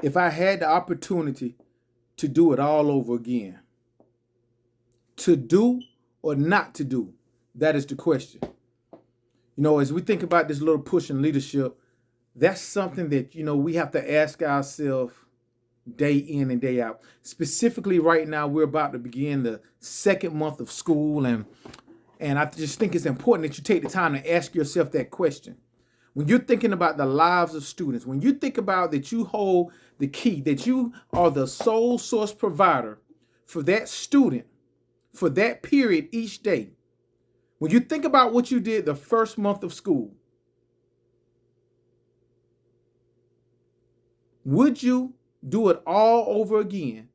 If I had the opportunity to do it all over again, to do or not to do, that is the question. As we think about this little push in leadership, that's something that, we have to ask ourselves day in and day out. Specifically right now, we're about to begin the second month of school, and I just think it's important that you take the time to ask yourself that question. When you're thinking about the lives of students, when you think about that you hold the key, that you are the sole source provider for that student, for that period each day, when you think about what you did the first month of school, would you do it all over again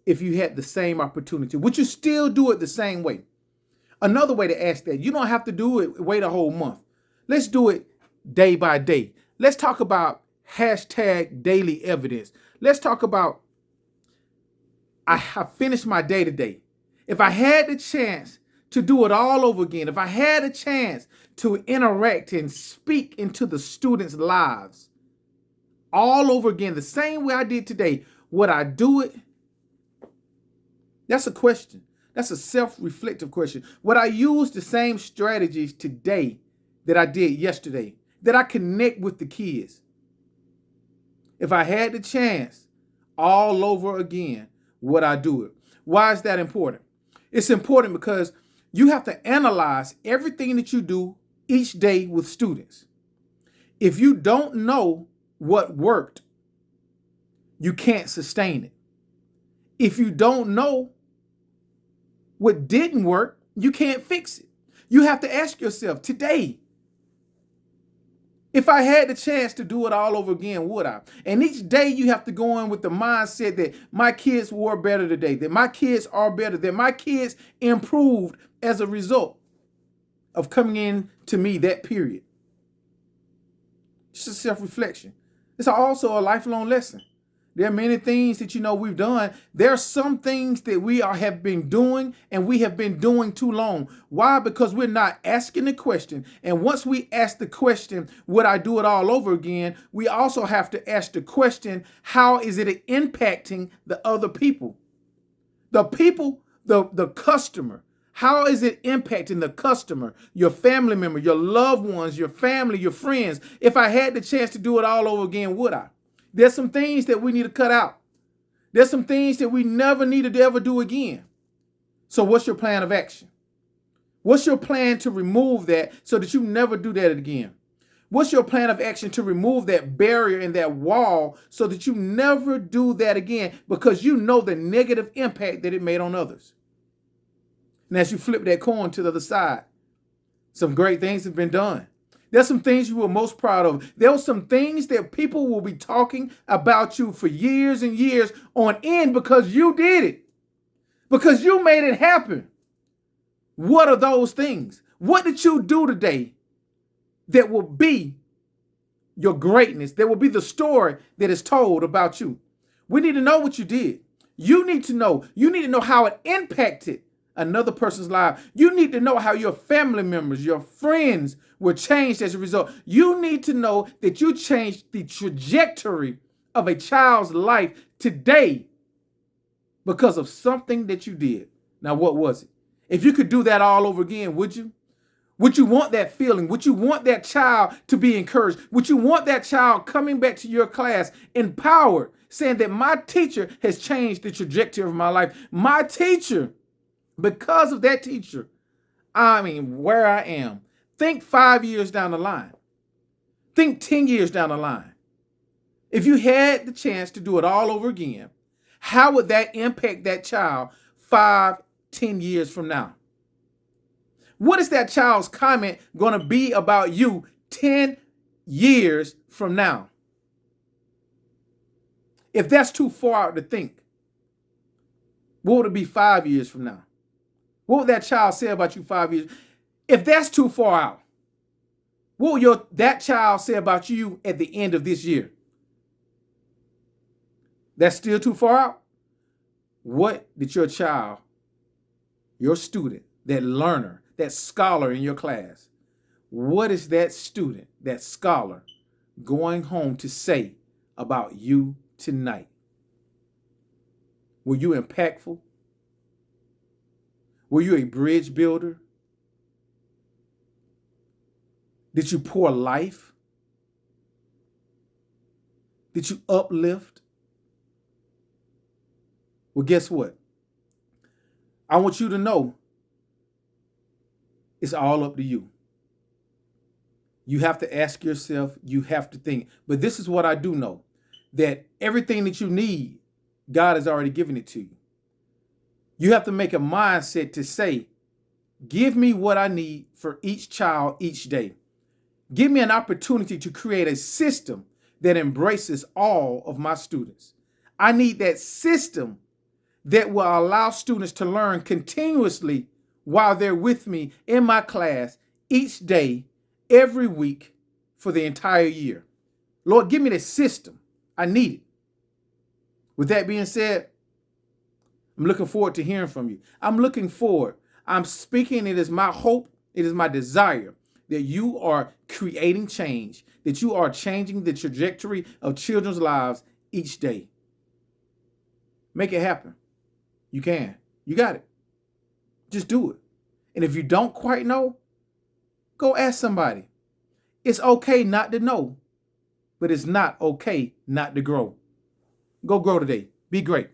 if you had the same opportunity? Would you still do it the same way? Another way to ask that, you don't have to do it, wait a whole month. Let's do it day by day. Let's talk about hashtag daily evidence. Let's talk about, I have finished my day today. If I had the chance to do it all over again, if I had a chance to interact and speak into the students' lives all over again, the same way I did today, would I do it? That's a question. That's a self-reflective question. Would I use the same strategies today that I did yesterday? That I connect with the kids? If I had the chance all over again, would I do it? Why is that important? It's important because you have to analyze everything that you do each day with students. If you don't know what worked, you can't sustain it. If you don't know what didn't work, you can't fix it. You have to ask yourself today, if I had the chance to do it all over again, would I? And each day you have to go in with the mindset that my kids were better today, that my kids are better, that my kids improved as a result of coming in to me that period. It's just self-reflection. It's also a lifelong lesson. There are many things that we've done. There are some things that have been doing and we have been doing too long. Why? Because we're not asking the question. And once we ask the question, would I do it all over again? We also have to ask the question, how is it impacting the other people? The people, the customer. How is it impacting the customer, your family member, your loved ones, your family, your friends? If I had the chance to do it all over again, would I? There's some things that we need to cut out. There's some things that we never needed to ever do again. So what's your plan of action? What's your plan to remove that so that you never do that again? What's your plan of action to remove that barrier and that wall so that you never do that again because you know the negative impact that it made on others? And as you flip that coin to the other side, some great things have been done. There's some things you were most proud of. There were some things that people will be talking about you for years and years on end because you did it. Because you made it happen. What are those things? What did you do today that will be your greatness? That will be the story that is told about you. We need to know what you did. You need to know. You need to know how it impacted another person's life. You need to know how your family members, your friends were changed as a result. You need to know that you changed the trajectory of a child's life today because of something that you did. Now, what was it? If you could do that all over again, would you? Would you want that feeling? Would you want that child to be encouraged? Would you want that child coming back to your class empowered, saying that my teacher has changed the trajectory of my life? My teacher, because of that teacher, where I am. Think 5 years down the line. Think 10 years down the line. If you had the chance to do it all over again, how would that impact that child 5, 10 years from now? What is that child's comment going to be about you 10 years from now? If that's too far out to think, what would it be 5 years from now? What would that child say about you 5 years? If that's too far out, what will that child say about you at the end of this year? That's still too far out? What did your child, your student, that learner, that scholar in your class, what is that student, that scholar, going home to say about you tonight? Were you impactful? Were you a bridge builder? Did you pour life? Did you uplift? Well, guess what? I want you to know it's all up to you. You have to ask yourself, you have to think. But this is what I do know, that everything that you need, God has already given it to you. You have to make a mindset to say, give me what I need for each child each day. Give me an opportunity to create a system that embraces all of my students. I need that system that will allow students to learn continuously while they're with me in my class each day, every week for the entire year. Lord, give me the system. I need it. With that being said, I'm looking forward to hearing from you. I'm looking forward. I'm speaking. It is my hope. It is my desire that you are creating change, that you are changing the trajectory of children's lives each day. Make it happen. You can. You got it. Just do it. And if you don't quite know, go ask somebody. It's okay not to know, but it's not okay not to grow. Go grow today. Be great.